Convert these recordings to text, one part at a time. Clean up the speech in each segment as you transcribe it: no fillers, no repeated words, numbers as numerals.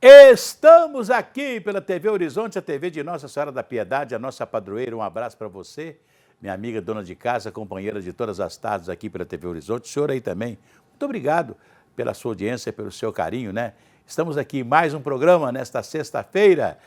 Estamos aqui pela TV Horizonte, a TV de Nossa Senhora da Piedade, a nossa padroeira. Um abraço para você, minha amiga dona de casa, companheira de todas as tardes aqui pela TV Horizonte. O senhor aí também, muito obrigado pela sua audiência, pelo seu carinho, né? Estamos aqui em mais um programa nesta sexta-feira.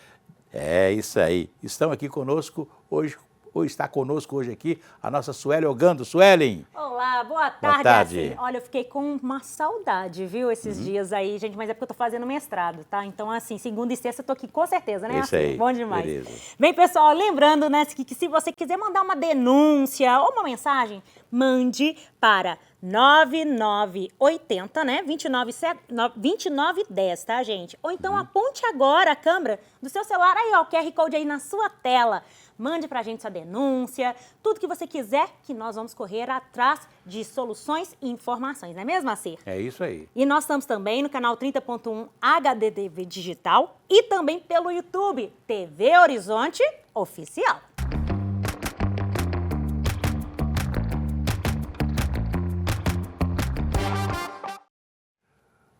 É isso aí. Estão aqui conosco hoje, ou está conosco hoje aqui, a nossa Suelen Ogando. Suelen! Olá, boa tarde. Boa tarde. Assim, olha, eu fiquei com uma saudade, viu, esses dias aí, gente, mas é porque eu tô fazendo mestrado, tá? Então, assim, segunda e sexta eu tô aqui com certeza, né? Isso aí. Bom demais. Beleza. Bem, pessoal, lembrando, né, que se você quiser mandar uma denúncia ou uma mensagem, mande para 9980, né, 2910, tá, gente? Ou então aponte agora a câmera do seu celular, aí, ó, o QR Code aí na sua tela. Mande pra gente sua denúncia, tudo que você quiser, que nós vamos correr atrás de soluções e informações, não é mesmo, Acir? É isso aí. E nós estamos também no canal 30.1 HDTV Digital e também pelo YouTube, TV Horizonte Oficial.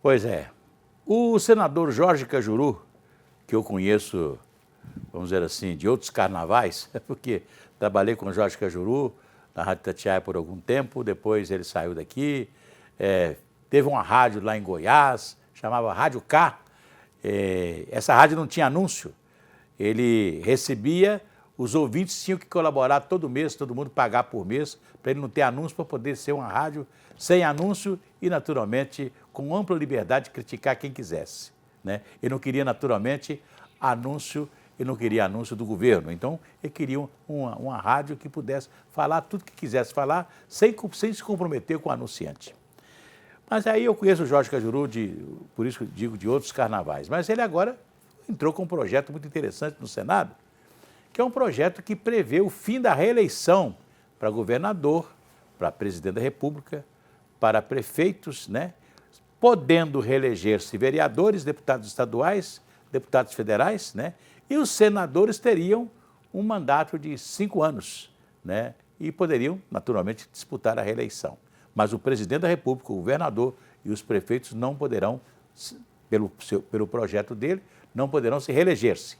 Pois é. O senador Jorge Cajuru, que eu conheço, vamos dizer assim, de outros carnavais, porque trabalhei com o Jorge Cajuru na Rádio Itatiaia por algum tempo, depois ele saiu daqui, teve uma rádio lá em Goiás, chamava Rádio K. Essa rádio não tinha anúncio, ele recebia, os ouvintes tinham que colaborar todo mês, todo mundo pagar por mês, para ele não ter anúncio, para poder ser uma rádio sem anúncio e, naturalmente, com ampla liberdade de criticar quem quisesse, né? Ele não queria, naturalmente, anúncio, ele não queria anúncio do governo, então ele queria uma rádio que pudesse falar tudo que quisesse falar, sem se comprometer com o anunciante. Mas aí eu conheço o Jorge Cajuru, por isso que eu digo, de outros carnavais, mas ele agora entrou com um projeto muito interessante no Senado, que é um projeto que prevê o fim da reeleição para governador, para presidente da República, para prefeitos, né? Podendo reeleger-se vereadores, deputados estaduais, deputados federais, né? E os senadores teriam um mandato de 5 anos, né? E poderiam, naturalmente, disputar a reeleição. Mas o presidente da República, o governador e os prefeitos não poderão, pelo projeto dele, não poderão se reeleger-se.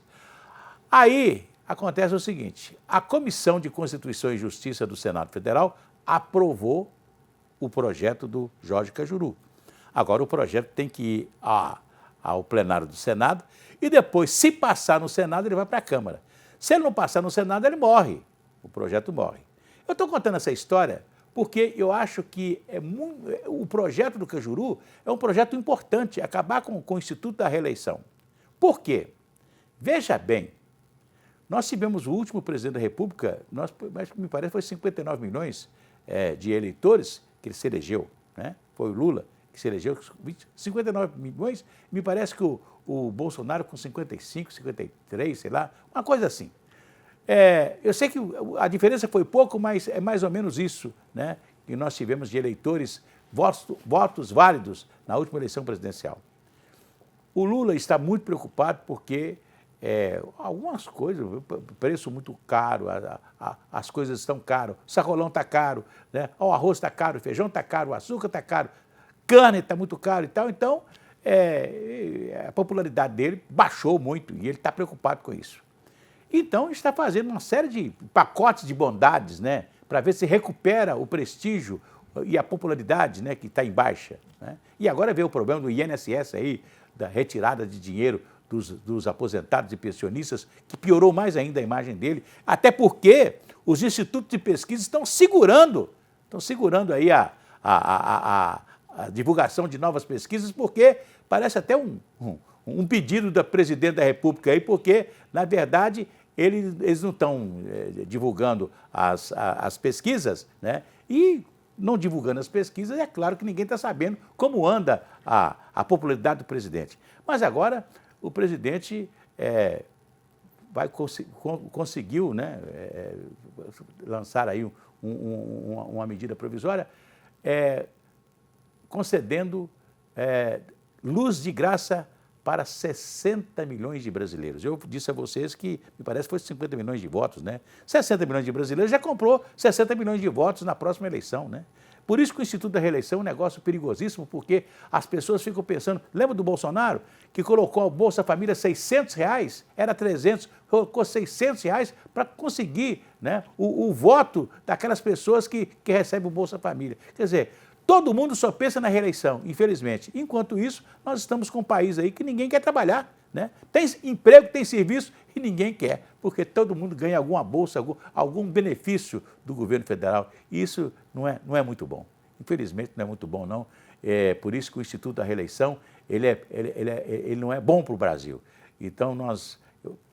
Aí acontece o seguinte, a Comissão de Constituição e Justiça do Senado Federal aprovou o projeto do Jorge Cajuru. Agora o projeto tem que ir ao plenário do Senado e depois, se passar no Senado, ele vai para a Câmara. Se ele não passar no Senado, ele morre, o projeto morre. Eu estou contando essa história porque eu acho que o projeto do Cajuru é um projeto importante, acabar com o Instituto da Reeleição. Por quê? Veja bem, nós tivemos o último presidente da República, me parece que foi 59 milhões de eleitores que ele se elegeu, né? Foi o Lula que se elegeu, 59 milhões, me parece que o Bolsonaro com 55, 53, sei lá, uma coisa assim. Eu sei que a diferença foi pouco, mas é mais ou menos isso, né? Que nós tivemos de eleitores, votos válidos na última eleição presidencial. O Lula está muito preocupado porque algumas coisas, preço muito caro, as coisas estão caras, o sacolão está caro, né? O arroz está caro, o feijão está caro, o açúcar está caro, carne está muito caro e tal. Então, a popularidade dele baixou muito e ele está preocupado com isso. Então, está fazendo uma série de pacotes de bondades, né? Para ver se recupera o prestígio e a popularidade, né, que está em baixa, né? E agora veio o problema do INSS aí, da retirada de dinheiro dos aposentados e pensionistas, que piorou mais ainda a imagem dele, até porque os institutos de pesquisa estão segurando aí a divulgação de novas pesquisas, porque parece até um pedido da presidente da República aí, porque, na verdade, eles não estão divulgando as pesquisas, né? E não divulgando as pesquisas, é claro que ninguém está sabendo como anda a popularidade do presidente. Mas agora o presidente conseguiu, né, lançar aí uma medida provisória concedendo luz de graça para 60 milhões de brasileiros. Eu disse a vocês que me parece que foi 50 milhões de votos, né? 60 milhões de brasileiros já comprou 60 milhões de votos na próxima eleição, né? Por isso que o Instituto da Reeleição é um negócio perigosíssimo, porque as pessoas ficam pensando, lembra do Bolsonaro, que colocou a Bolsa Família R$600, era 300, colocou R$600 para conseguir, né, o voto daquelas pessoas que recebem o Bolsa Família. Quer dizer, todo mundo só pensa na reeleição, infelizmente. Enquanto isso, nós estamos com um país aí que ninguém quer trabalhar, né? Tem emprego, tem serviço e ninguém quer, porque todo mundo ganha alguma bolsa, algum benefício do governo federal. E isso não é muito bom. Infelizmente, não é muito bom, não. É por isso que o Instituto da Reeleição ele não é bom para o Brasil. Então, nós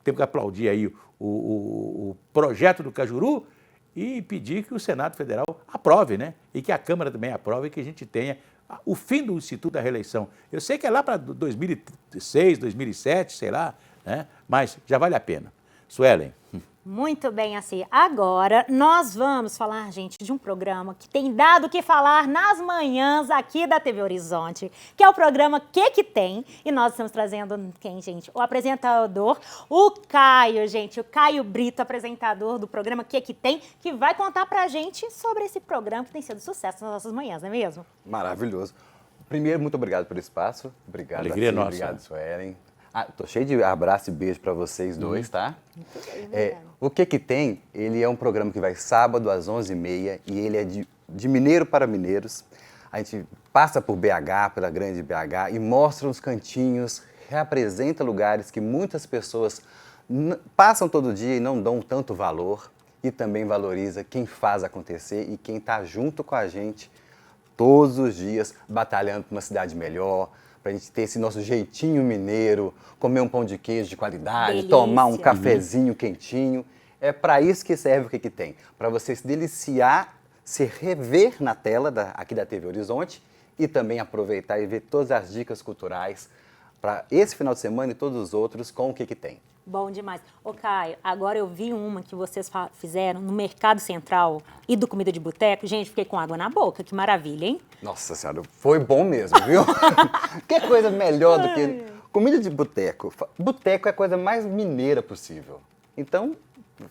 temos que aplaudir aí o projeto do Cajuru e pedir que o Senado Federal aprove, né? E que a Câmara também aprove e que a gente tenha o fim do Instituto da Reeleição. Eu sei que é lá para 2006, 2007, sei lá, né? Mas já vale a pena. Suelen. Muito bem, assim. Agora, nós vamos falar, gente, de um programa que tem dado o que falar nas manhãs aqui da TV Horizonte, que é o programa Que Tem? E nós estamos trazendo quem, gente? O apresentador, o Caio, gente. O Caio Brito, apresentador do programa Que Tem? Que vai contar pra gente sobre esse programa que tem sido sucesso nas nossas manhãs, não é mesmo? Maravilhoso. Primeiro, muito obrigado pelo espaço. Obrigado, Alegria nossa. Obrigado, Suelen. Tô cheio de abraço e beijo para vocês dois, tá? O Que Tem? Ele é um programa que vai sábado às 11h30 e ele é de mineiro para mineiros. A gente passa por BH, pela grande BH e mostra uns cantinhos, reapresenta lugares que muitas pessoas passam todo dia e não dão tanto valor e também valoriza quem faz acontecer e quem está junto com a gente todos os dias batalhando por uma cidade melhor, para a gente ter esse nosso jeitinho mineiro, comer um pão de queijo de qualidade, Delícia. tomar um cafezinho quentinho. É para isso que serve o Que Tem. Para você se deliciar, se rever na tela aqui da TV Horizonte e também aproveitar e ver todas as dicas culturais para esse final de semana e todos os outros com o Que Tem. Bom demais. Ô, Caio, agora eu vi uma que vocês fizeram no Mercado Central e do Comida de Boteco. Gente, fiquei com água na boca. Que maravilha, hein? Nossa Senhora, foi bom mesmo, viu? Que coisa melhor do que comida de boteco. Boteco é a coisa mais mineira possível. Então,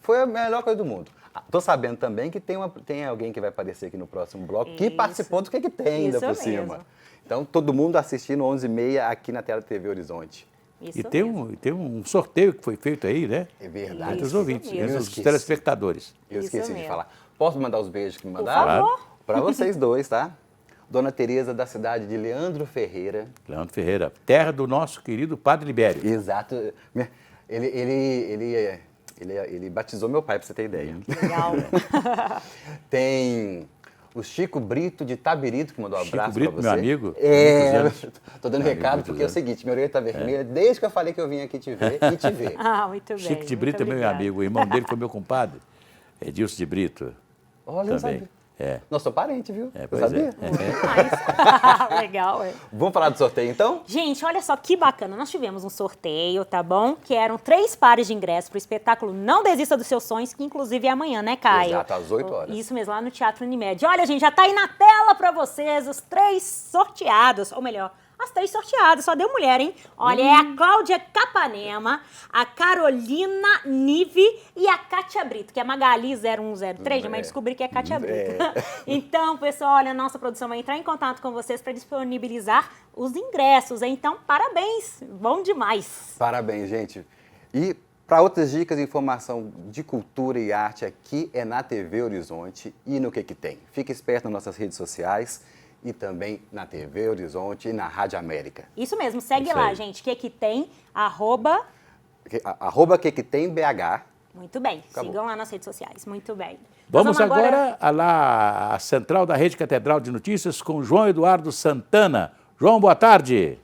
foi a melhor coisa do mundo. Tô sabendo também que tem alguém que vai aparecer aqui no próximo bloco que participou do Que Tem ainda por cima. Então, todo mundo assistindo 11h30 aqui na tela da TV Horizonte. Isso E tem um sorteio que foi feito aí, né? É verdade. Entre os ouvintes, mesmo. entre os telespectadores. Eu esqueci Isso de mesmo. falar. Posso mandar os beijos que me mandaram? Por favor. Para vocês dois, tá? Dona Tereza, da cidade de Leandro Ferreira. Leandro Ferreira, terra do nosso querido Padre Libério. Exato. Ele batizou meu pai, para você ter ideia. Legal. Tem o Chico Brito, de Tabirito, que mandou um Chico abraço Brito, pra você. meu amigo. Tô dando recado porque é o seguinte, minha orelha tá vermelha desde que eu falei que eu vim aqui te ver e te ver. Ah, muito bem. Chico de muito Brito é meu obrigada. amigo, o irmão dele foi meu compadre, Edilson de Brito. Olha, eu Também. sabia. É. Nós sou parente, viu? É, Eu pois sabia. Mas... Legal, é. Vamos falar do sorteio, então? Gente, olha só que bacana. Nós tivemos um sorteio, tá bom? Que eram 3 pares de ingressos para o espetáculo Não Desista dos Seus Sonhos, que inclusive é amanhã, né, Caio? Exato, às 8 horas. Isso mesmo, lá no Teatro Unimed. Olha, gente, já tá aí na tela para vocês os 3 sorteados, ou melhor, as 3 sorteadas, só deu mulher, hein? Olha, é a Cláudia Capanema, a Carolina Nive e a Kátia Brito, que é Magali 0103, mas descobri que é Kátia Brito. Então, pessoal, olha, a nossa produção vai entrar em contato com vocês para disponibilizar os ingressos, hein? Então, parabéns, bom demais. Parabéns, gente. E para outras dicas e informação de cultura e arte, aqui é na TV Horizonte e no Que Tem. Fique esperto nas nossas redes sociais e também na TV Horizonte e na Rádio América. Isso mesmo, segue Isso lá, aí. gente, Que Tem, arroba... Arroba Que Tem BH. Muito bem, Acabou. sigam lá nas redes sociais, muito bem. Vamos agora lá à central da Rede Catedral de Notícias com João Eduardo Santana. João, boa tarde.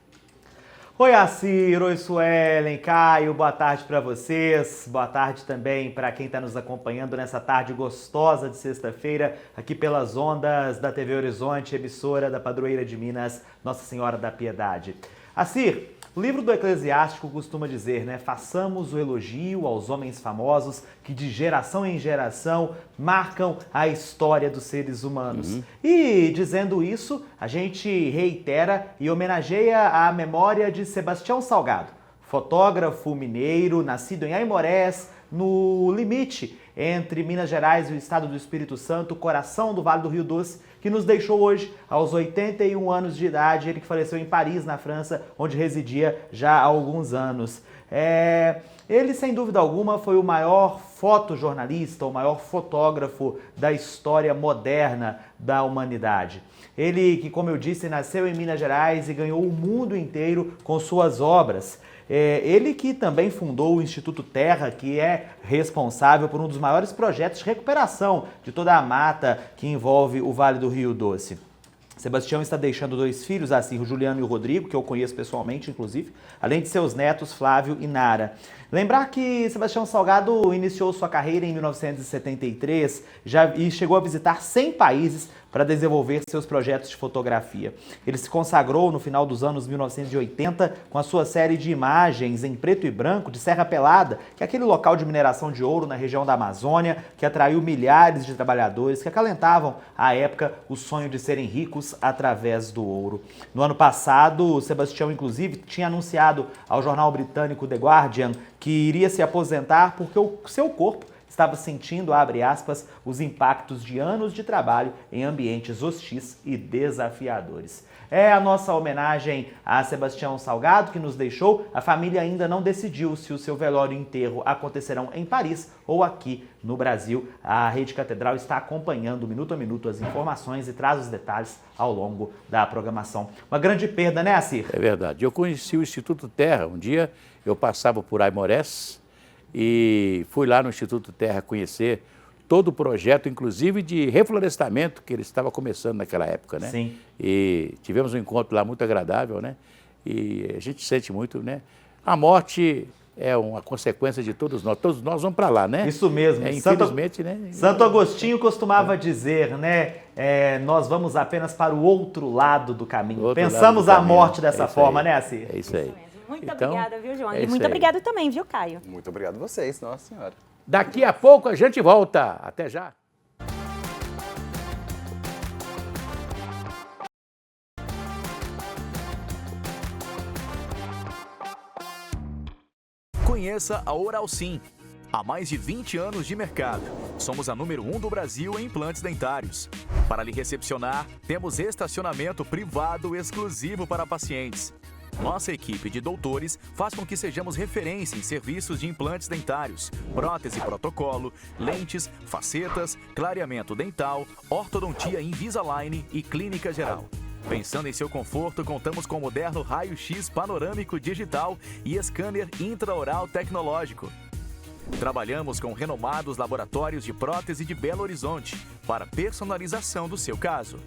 Oi, Assir, oi, Suelen, Caio, boa tarde para vocês. Boa tarde também para quem está nos acompanhando nessa tarde gostosa de sexta-feira, aqui pelas ondas da TV Horizonte, emissora da Padroeira de Minas, Nossa Senhora da Piedade. Assir, o livro do Eclesiástico costuma dizer, né? Façamos o elogio aos homens famosos que de geração em geração marcam a história dos seres humanos. E dizendo isso, a gente reitera e homenageia a memória de Sebastião Salgado, fotógrafo mineiro, nascido em Aimorés, no limite entre Minas Gerais e o estado do Espírito Santo, coração do Vale do Rio Doce, que nos deixou hoje aos 81 anos de idade, ele que faleceu em Paris, na França, onde residia já há alguns anos. Ele, sem dúvida alguma, foi o maior fotojornalista, o maior fotógrafo da história moderna da humanidade. Ele que, como eu disse, nasceu em Minas Gerais e ganhou o mundo inteiro com suas obras. Ele que também fundou o Instituto Terra, que é responsável por um dos maiores projetos de recuperação de toda a mata que envolve o Vale do Rio Doce. Sebastião está deixando 2 filhos, assim, o Juliano e o Rodrigo, que eu conheço pessoalmente, inclusive, além de seus netos, Flávio e Nara. Lembrar que Sebastião Salgado iniciou sua carreira em 1973 e chegou a visitar 100 países para desenvolver seus projetos de fotografia. Ele se consagrou no final dos anos 1980 com a sua série de imagens em preto e branco de Serra Pelada, que é aquele local de mineração de ouro na região da Amazônia, que atraiu milhares de trabalhadores que acalentavam, à época, o sonho de serem ricos através do ouro. No ano passado, Sebastião, inclusive, tinha anunciado ao jornal britânico The Guardian que iria se aposentar porque o seu corpo estava sentindo, abre aspas, os impactos de anos de trabalho em ambientes hostis e desafiadores. É a nossa homenagem a Sebastião Salgado, que nos deixou. A família ainda não decidiu se o seu velório e enterro acontecerão em Paris ou aqui no Brasil. A Rede Catedral está acompanhando minuto a minuto as informações e traz os detalhes ao longo da programação. Uma grande perda, né, Assir? É verdade. Eu conheci o Instituto Terra. Um dia eu passava por Aimorés e fui lá no Instituto Terra conhecer todo o projeto, inclusive de reflorestamento que ele estava começando naquela época, né? Sim. E tivemos um encontro lá muito agradável, né? E a gente sente muito, né? A morte é uma consequência de todos nós vamos para lá, né? Isso mesmo. Infelizmente, né? Santo Agostinho costumava dizer, né? Nós vamos apenas para o outro lado do caminho. Pensamos a morte dessa forma, né, Assir? É isso aí. Muito obrigada, viu, João? É E muito aí. obrigado também, viu, Caio? Muito obrigado a vocês, nossa senhora. Daqui a pouco a gente volta. Até já. Conheça a Oral Sim. Há mais de 20 anos de mercado, somos a número 1 do Brasil em implantes dentários. Para lhe recepcionar, temos estacionamento privado exclusivo para pacientes. Nossa equipe de doutores faz com que sejamos referência em serviços de implantes dentários, prótese protocolo, lentes, facetas, clareamento dental, ortodontia Invisalign e clínica geral. Pensando em seu conforto, contamos com moderno raio-x panorâmico digital e scanner intraoral tecnológico. Trabalhamos com renomados laboratórios de prótese de Belo Horizonte para personalização do seu caso.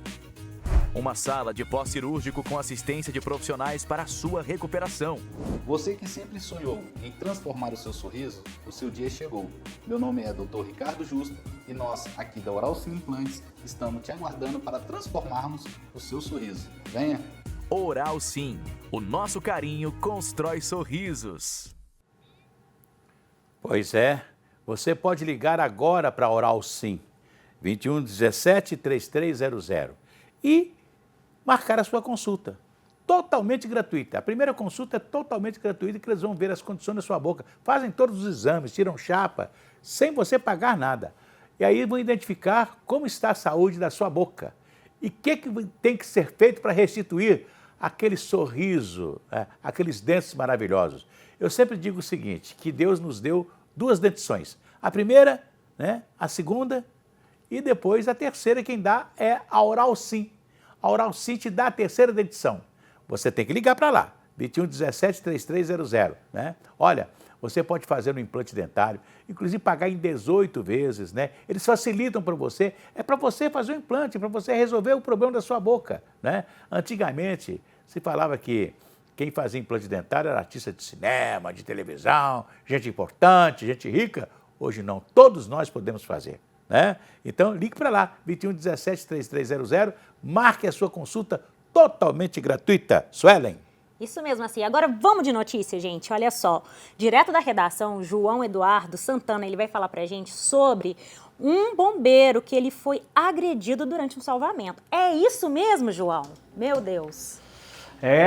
Uma sala de pós-cirúrgico com assistência de profissionais para a sua recuperação. Você que sempre sonhou em transformar o seu sorriso, o seu dia chegou. Meu nome é Dr. Ricardo Justo e nós, aqui da Oral Sim Implantes, estamos te aguardando para transformarmos o seu sorriso. Venha! Oral Sim, o nosso carinho constrói sorrisos. Pois é, você pode ligar agora para a Oral Sim, 21 17 3300 e marcar a sua consulta, totalmente gratuita. A primeira consulta é totalmente gratuita, que eles vão ver as condições da sua boca, fazem todos os exames, tiram chapa, sem você pagar nada. E aí vão identificar como está a saúde da sua boca e o que tem que ser feito para restituir aquele sorriso, aqueles dentes maravilhosos. Eu sempre digo o seguinte, que Deus nos deu 2 dentições. A primeira, né, a segunda e depois a terceira, quem dá é a Oral Sim. A Oral Sim te dá a terceira dentição. Você tem que ligar para lá, 21 17 3300, né? Olha, você pode fazer um implante dentário, inclusive pagar em 18 vezes, né? Eles facilitam para você, é para você fazer um implante, para você resolver o problema da sua boca, né? Antigamente, se falava que quem fazia implante dentário era artista de cinema, de televisão, gente importante, gente rica. Hoje não, todos nós podemos fazer, né? Então, ligue para lá, 21 17 3300, marque a sua consulta totalmente gratuita. Suelen. Isso mesmo, assim. Agora vamos de notícia, gente. Olha só, direto da redação, João Eduardo Santana, ele vai falar pra gente sobre um bombeiro que ele foi agredido durante um salvamento. É isso mesmo, João? Meu Deus.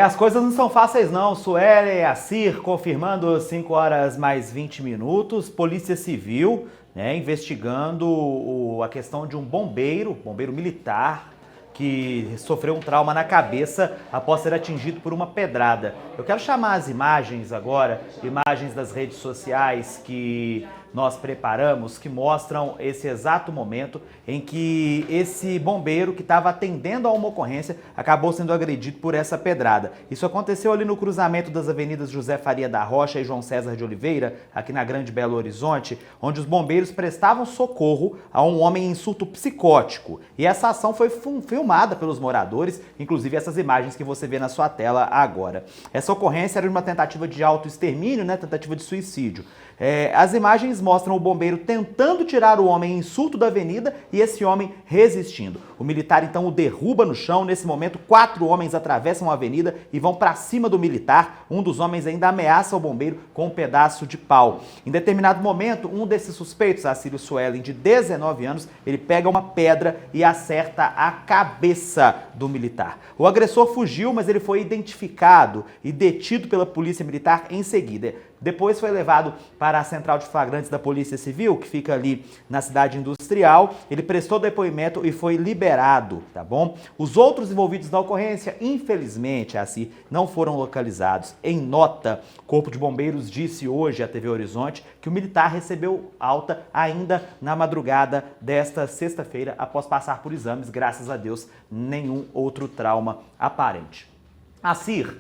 As coisas não são fáceis não. Suelen e Assir confirmando 5 horas mais 20 minutos. Polícia Civil, né, investigando a questão de um bombeiro militar, que sofreu um trauma na cabeça após ser atingido por uma pedrada. Eu quero chamar as imagens agora, imagens das redes sociais que nós preparamos, que mostram esse exato momento em que esse bombeiro que estava atendendo a uma ocorrência acabou sendo agredido por essa pedrada. Isso aconteceu ali no cruzamento das avenidas José Faria da Rocha e João César de Oliveira, aqui na Grande Belo Horizonte, onde os bombeiros prestavam socorro a um homem em surto psicótico. E essa ação foi filmada pelos moradores, inclusive essas imagens que você vê na sua tela agora. Essa ocorrência era uma tentativa de autoextermínio, né, tentativa de suicídio. As imagens mostram o bombeiro tentando tirar o homem em surto da avenida e esse homem resistindo. O militar então o derruba no chão. Nesse momento, 4 homens atravessam a avenida e vão para cima do militar. Um dos homens ainda ameaça o bombeiro com um pedaço de pau. Em determinado momento, um desses suspeitos, Assírio Suelen, de 19 anos, ele pega uma pedra e acerta a cabeça do militar. O agressor fugiu, mas ele foi identificado e detido pela polícia militar em seguida. Depois foi levado para a central de flagrantes da Polícia Civil, que fica ali na cidade industrial. Ele prestou depoimento e foi liberado, tá bom? Os outros envolvidos na ocorrência, infelizmente, assim, não foram localizados. Em nota, o Corpo de Bombeiros disse hoje à TV Horizonte que o militar recebeu alta ainda na madrugada desta sexta-feira, após passar por exames, graças a Deus, nenhum outro trauma aparente. Assir,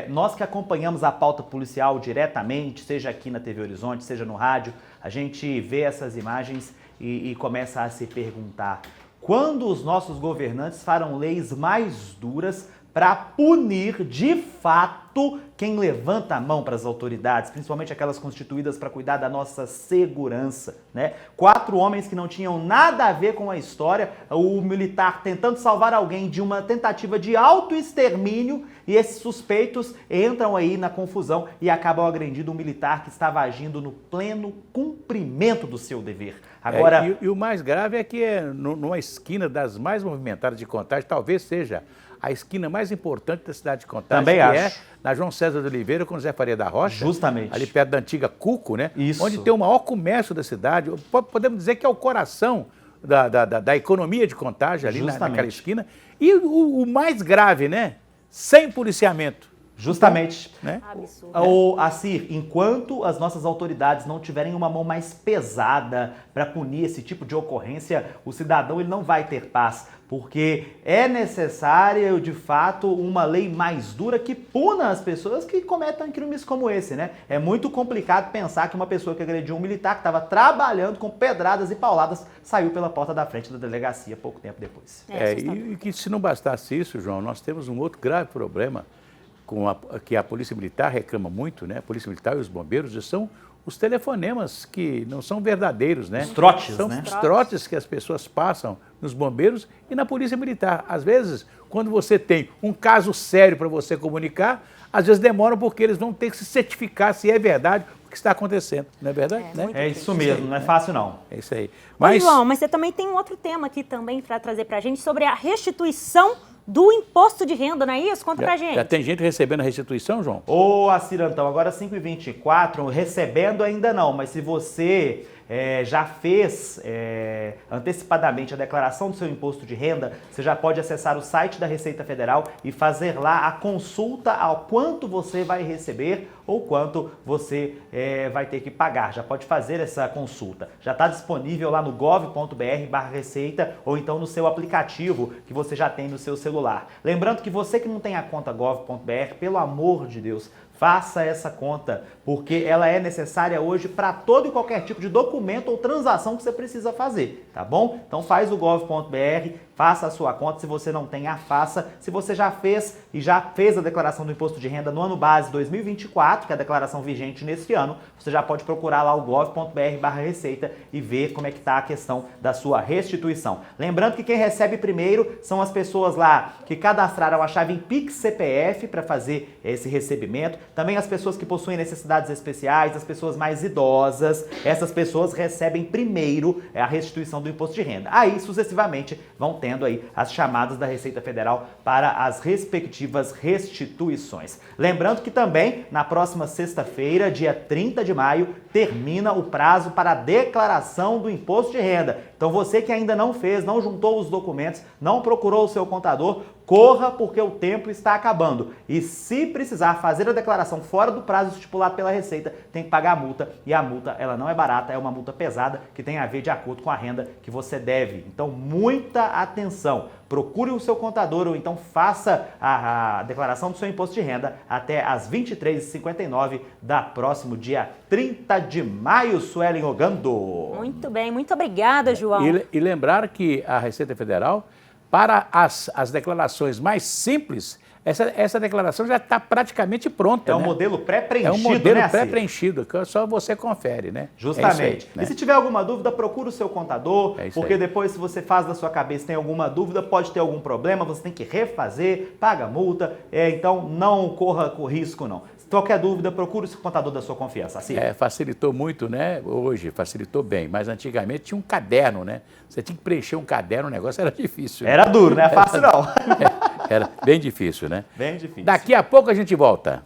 nós que acompanhamos a pauta policial diretamente, seja aqui na TV Horizonte, seja no rádio, a gente vê essas imagens e começa a se perguntar: quando os nossos governantes farão leis mais duras para punir de fato quem levanta a mão para as autoridades, principalmente aquelas constituídas para cuidar da nossa segurança, né? 4 homens que não tinham nada a ver com a história, o militar tentando salvar alguém de uma tentativa de autoextermínio, e esses suspeitos entram aí na confusão e acabam agredindo um militar que estava agindo no pleno cumprimento do seu dever. Agora, e o mais grave é que numa esquina das mais movimentadas de Contagem, talvez seja a esquina mais importante da cidade de Contagem, também que acho. é na João César de Oliveira com José Faria da Rocha. Justamente. Ali perto da antiga Cuco, né? Isso. Onde tem o maior comércio da cidade. Podemos dizer que é o coração da economia de Contagem, ali naquela esquina. E o mais grave, né? Sem policiamento. Justamente. Né? Ou, Assir, enquanto as nossas autoridades não tiverem uma mão mais pesada para punir esse tipo de ocorrência, o cidadão ele não vai ter paz, porque é necessária, de fato, uma lei mais dura que puna as pessoas que cometam crimes como esse, né? É muito complicado pensar que uma pessoa que agrediu um militar que estava trabalhando com pedradas e pauladas saiu pela porta da frente da delegacia pouco tempo depois. E que se não bastasse isso, João, nós temos um outro grave problema que a Polícia Militar reclama muito, né? A Polícia Militar e os bombeiros, são os telefonemas que não são verdadeiros, né? Os trotes, são né? Os trotes que as pessoas passam nos bombeiros e na Polícia Militar. Às vezes, quando você tem um caso sério para você comunicar, às vezes demoram porque eles vão ter que se certificar se é verdade o que está acontecendo, não é verdade? É isso mesmo, não é fácil não. É isso aí. Mas, João, mas você também tem um outro tema aqui também para trazer para a gente sobre a restituição do imposto de renda, não é isso? Conta pra gente. Já tem gente recebendo a restituição, João? Ô, Assirantão, agora 5h24, recebendo ainda não, mas se você já fez antecipadamente a declaração do seu imposto de renda, você já pode acessar o site da Receita Federal e fazer lá a consulta ao quanto você vai receber ou quanto você vai ter que pagar. Já pode fazer essa consulta. Já está disponível lá no gov.br/receita ou então no seu aplicativo que você já tem no seu celular. Lembrando que você que não tem a conta gov.br, pelo amor de Deus, faça essa conta, porque ela é necessária hoje para todo e qualquer tipo de documento ou transação que você precisa fazer, tá bom? Então faz o gov.br, faça a sua conta. Se você não tem, a faça. Se você já fez a declaração do imposto de renda no ano base 2024, que é a declaração vigente nesse ano, você já pode procurar lá o gov.br/receita e ver como é que está a questão da sua restituição. Lembrando que quem recebe primeiro são as pessoas lá que cadastraram a chave em Pix CPF para fazer esse recebimento. Também as pessoas que possuem necessidades especiais, as pessoas mais idosas, essas pessoas recebem primeiro a restituição do imposto de renda. Aí, sucessivamente, vão tendo recebendo aí as chamadas da Receita Federal para as respectivas restituições. Lembrando que também na próxima sexta-feira, dia 30 de maio, termina o prazo para a declaração do imposto de renda. Então você que ainda não fez, não juntou os documentos, não procurou o seu contador, corra porque o tempo está acabando. E se precisar fazer a declaração fora do prazo estipulado pela Receita, tem que pagar a multa. E a multa, ela não é barata, é uma multa pesada que tem a ver de acordo com a renda que você deve. Então, muita atenção. Procure o seu contador ou então faça a declaração do seu imposto de renda até às 23h59 da próximo dia 30 de maio, Suelen Ogando. Muito bem, muito obrigada, João. E lembrar que a Receita Federal, para as declarações mais simples, essa declaração já está praticamente pronta. É um né? modelo pré-preenchido, É um modelo né, Ciro? pré-preenchido, que só você confere, né? Justamente. É isso aí, né? E se tiver alguma dúvida, procura o seu contador, É isso porque aí. depois, se você faz da sua cabeça tem alguma dúvida, pode ter algum problema, você tem que refazer, paga multa, então não corra com risco, não. Se qualquer dúvida, procure o seu contador da sua confiança. Ciro. Facilitou muito, né? Hoje facilitou bem, mas antigamente tinha um caderno, né? Você tinha que preencher um caderno, o negócio era difícil. né? Era duro, não é fácil não. Era bem difícil, né? Bem difícil. Daqui a pouco a gente volta.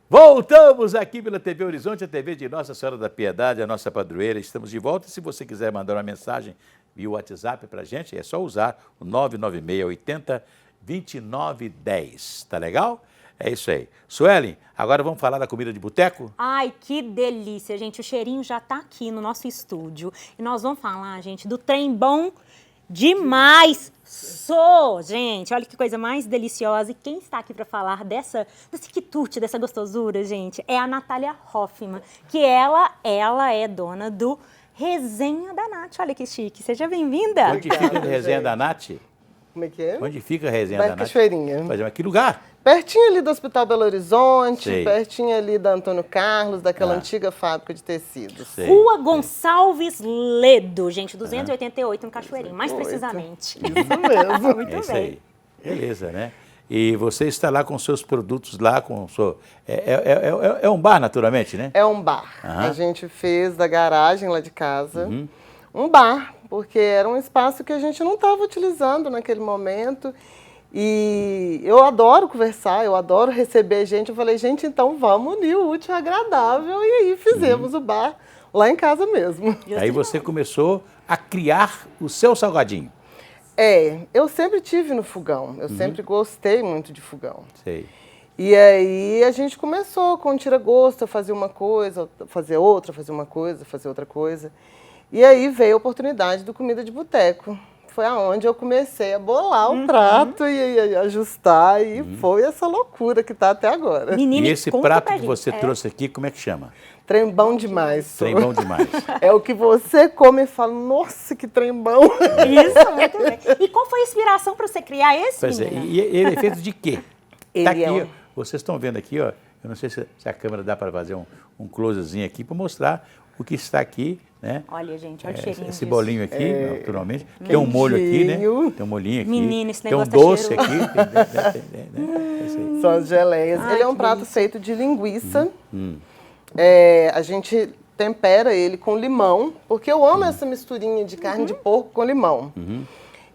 Voltamos aqui pela TV Horizonte, a TV de Nossa Senhora da Piedade, a nossa padroeira. Estamos de volta. Se você quiser mandar uma mensagem via WhatsApp para a gente, é só usar o 99680-2910. Tá legal? É isso aí. Suelen, agora vamos falar da comida de boteco? Ai, que delícia, gente. O cheirinho já tá aqui no nosso estúdio. E nós vamos falar, gente, do trem bom demais. Gente, olha que coisa mais deliciosa. E quem está aqui para falar desse quitute, dessa gostosura, gente, é a Natália Hoffman, que ela é dona do Resenha da Nath. Olha que chique. Seja bem-vinda. Onde fica a resenha da Nath? Como é que é? Onde fica a resenha Bairro da Nath? Cachoeirinha. Mas que lugar? Pertinho ali do Hospital Belo Horizonte, Sei. pertinho ali da Antônio Carlos, daquela Ah. antiga fábrica de tecidos. Sei. Rua Gonçalves Ledo, gente, 288 em Cachoeirinho, mais precisamente. Isso mesmo. Muito É isso bem. aí. Beleza, né? E você está lá com seus produtos lá, com o seu... É um bar, naturalmente, né? É um bar. Aham. A gente fez da garagem lá de casa um bar, porque era um espaço que a gente não estava utilizando naquele momento. E eu adoro conversar, eu adoro receber gente. Eu falei, gente, então vamos unir o útil ao agradável. E aí fizemos o bar lá em casa mesmo. Aí você começou a criar o seu salgadinho. Eu sempre tive no fogão, eu sempre gostei muito de fogão. Sei. E aí a gente começou com tira-gosto a fazer uma coisa, fazer outra, fazer uma coisa, fazer outra coisa. E aí veio a oportunidade do Comida de Boteco. Foi aonde eu comecei a bolar o prato e ajustar, e foi essa loucura que está até agora. Menina, E esse conta prato pra que gente. você trouxe aqui, como é que chama? Trem bom demais. Trem bom demais. É o que você come e fala, nossa, que trem bom. Isso, muito bem. E qual foi a inspiração para você criar esse, Pois é, menina? e ele é feito de quê? Ele Tá aqui, é um- ó. Vocês estão vendo aqui, ó. Eu não sei se a câmera dá para fazer um closezinho aqui para mostrar o que está aqui, né? Olha, gente, olha o cheirinho Esse disso. bolinho aqui, naturalmente. Tem um molho aqui, né? quentinho. Tem um molhinho aqui. Menino, esse tem um negócio tá doce cheiroso. aqui. É isso aí. São as geleias. Ai, Ele é um que prato delícia. feito de linguiça. A gente tempera ele com limão, porque eu amo essa misturinha de carne de porco com limão.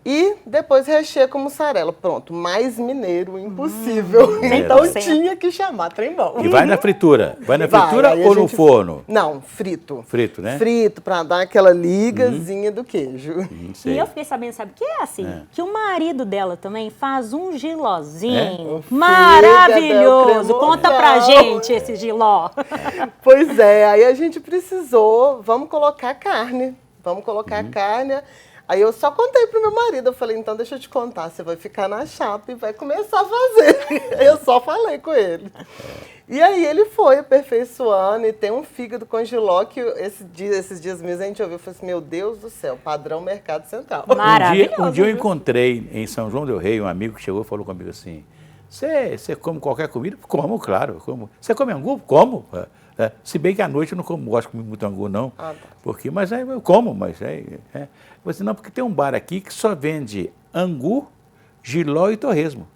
E depois recheia com mussarela. Pronto, mais mineiro impossível. Então 100%. tinha que chamar trem bom. E vai na fritura? Vai na Vai, fritura aí a ou no gente- forno? Não, frito. Frito, né? Frito, pra dar aquela ligazinha do queijo. Não E sei. eu fiquei sabendo, sabe o que é assim? Que o marido dela também faz um gilozinho É? maravilhoso. Fígado Conta pra cremosão. gente esse giló. Pois é, aí a gente precisou, vamos colocar carne. Vamos colocar carne. Aí eu só contei pro meu marido, eu falei, então deixa eu te contar, você vai ficar na chapa e vai começar a fazer. Eu só falei com ele. E aí ele foi aperfeiçoando e tem um fígado com giló que esses dias mesmo a gente ouviu e falou assim, meu Deus do céu, padrão Mercado Central. Maravilhoso. Um dia eu viu? encontrei em São João del Rei um amigo que chegou e falou comigo assim, você come qualquer comida? Como, claro. Como. Você come angu? Como. Se bem que à noite eu não gosto de comer muito angu, não. Ah, tá. Porque, mas aí eu como, mas Eu falei assim, não, porque tem um bar aqui que só vende angu, jiló e torresmo.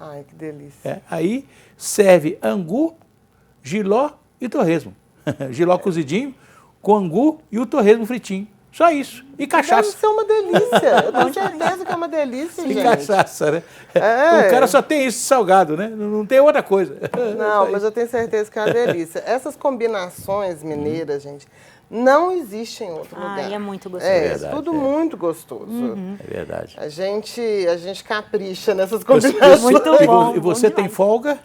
Ai, que delícia. Aí serve angu, jiló e torresmo. Jiló cozidinho, com angu e o torresmo fritinho. Só isso. E cachaça. Deve ser uma delícia. Eu tenho certeza que é uma delícia, E gente. cachaça, né? É. O cara só tem isso salgado, né? Não tem outra coisa. Não, mas eu tenho certeza que é uma delícia. Essas combinações mineiras, gente, não existem em outro lugar. Ai, é muito gostoso. É, verdade, tudo é. muito gostoso. É verdade. A gente capricha nessas Eu- combinações. Muito e bom, e você bom tem demais. folga?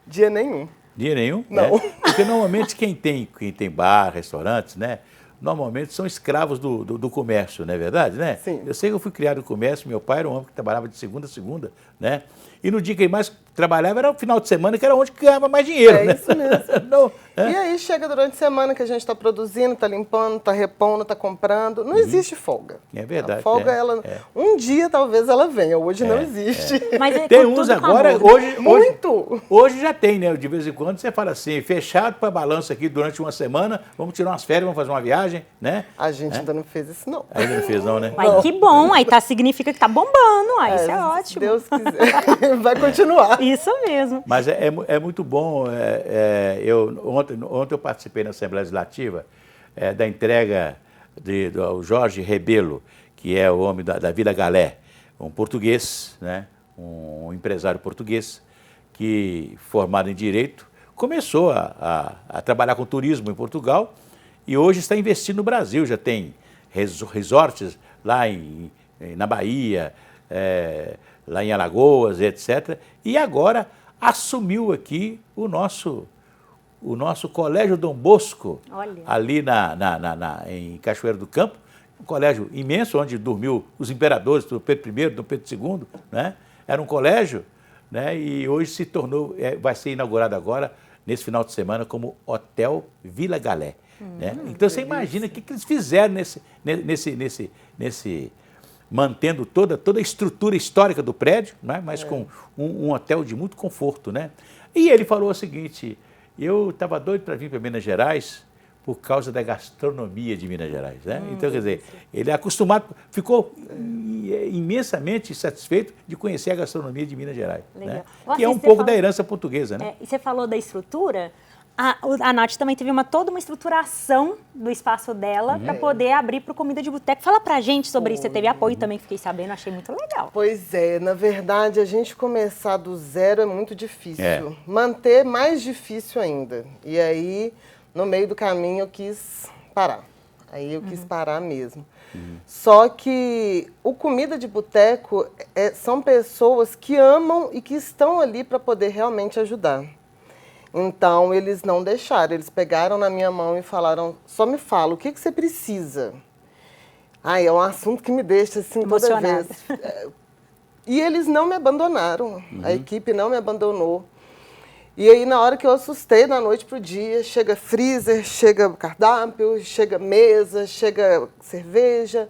Dia nenhum. Dia nenhum? Não. É. Porque normalmente quem tem bar, restaurantes, né? Normalmente são escravos do comércio, não é verdade, né? Sim. Eu sei que eu fui criado no comércio, meu pai era um homem que trabalhava de segunda a segunda, né? E no dia que ele mais trabalhava era o final de semana, que era onde ganhava mais dinheiro, É né? isso mesmo. Não, E aí chega durante a semana que a gente está produzindo, está limpando, está repondo, está comprando. Não existe folga. É verdade, A folga, é, ela, é. um dia talvez ela venha, hoje não existe. Mas é Tem com uns tudo com agora, amor. hoje, Muito. hoje já tem, né? De vez em quando você fala assim, fechado para balanço aqui durante uma semana, vamos tirar umas férias, vamos fazer uma viagem, né? A gente ainda não fez isso, não. Ainda não fez não, né? Mas que bom, aí significa que tá bombando, aí isso é Se ótimo. Deus quiser, vai continuar. Isso mesmo. Mas é muito bom. Ontem eu participei na Assembleia Legislativa da entrega ao Jorge Rebelo, que é o homem da Vila Galé, um português, né? Um empresário português, que, formado em Direito, começou a trabalhar com turismo em Portugal e hoje está investindo no Brasil. Já tem resorts lá na Bahia, lá em Alagoas, etc. E agora assumiu aqui o nosso Colégio Dom Bosco, Olha. ali em Cachoeiro do Campo, um colégio imenso, onde dormiu os imperadores, do Pedro I, do Pedro II, né? Era um colégio, né? E hoje se tornou, vai ser inaugurado agora, nesse final de semana, como Hotel Vila Galé. Né? Então você imagina o que eles fizeram mantendo toda a estrutura histórica do prédio, né? Mas com um hotel de muito conforto, né? E ele falou o seguinte: eu estava doido para vir para Minas Gerais por causa da gastronomia de Minas Gerais, né? Então, quer dizer, ele é acostumado, ficou imensamente satisfeito de conhecer a gastronomia de Minas Gerais, né? Legal. Que é um Você pouco falou- da herança portuguesa, né? E você falou da estrutura. A Nath também teve toda uma estruturação do espaço dela para poder abrir para o Comida de Boteco. Fala pra gente sobre isso. Você teve apoio também, fiquei sabendo, achei muito legal. Pois é, na verdade, a gente começar do zero é muito difícil. É. Manter mais difícil ainda. E aí, no meio do caminho, eu quis parar. Aí eu quis parar mesmo. Só que o Comida de Boteco são pessoas que amam e que estão ali para poder realmente ajudar. Então, eles não deixaram. Eles pegaram na minha mão e falaram, só me fala, o que você precisa? Ai, é um assunto que me deixa assim toda Emocionada. vez. E eles não me abandonaram. A equipe não me abandonou. E aí, na hora que eu assustei, da noite pro dia, chega freezer, chega cardápio, chega mesa, chega cerveja.